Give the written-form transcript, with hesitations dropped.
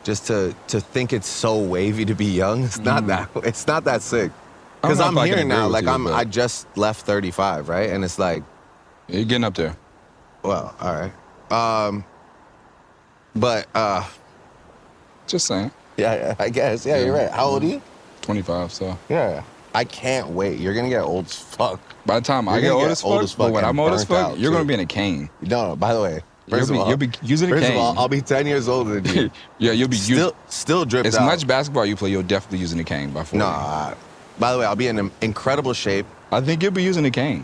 just to think it's so wavy to be young. It's not that. It's not that sick. I Because don't know I'm if I can here now. agree with Like you, but- I just left 35, right? And it's like, You're getting up there. well, all right. But Just saying. yeah, I guess. Yeah, you're right. How old are you? 25, so. Yeah. I can't wait. You're gonna get old as fuck. By the time I You're get gonna old get as old fuck, as fuck but when and I'm old as burnt fuck, out, you're going to too. be in a cane. No, by the way, first of all, You'll be using a first cane. of all, I'll be 10 years older than you. Yeah, you'll be still dripped as out. much basketball you play, you'll definitely using a cane by 40. Nah. By the way, I'll be in incredible shape. I think you'll be using a cane.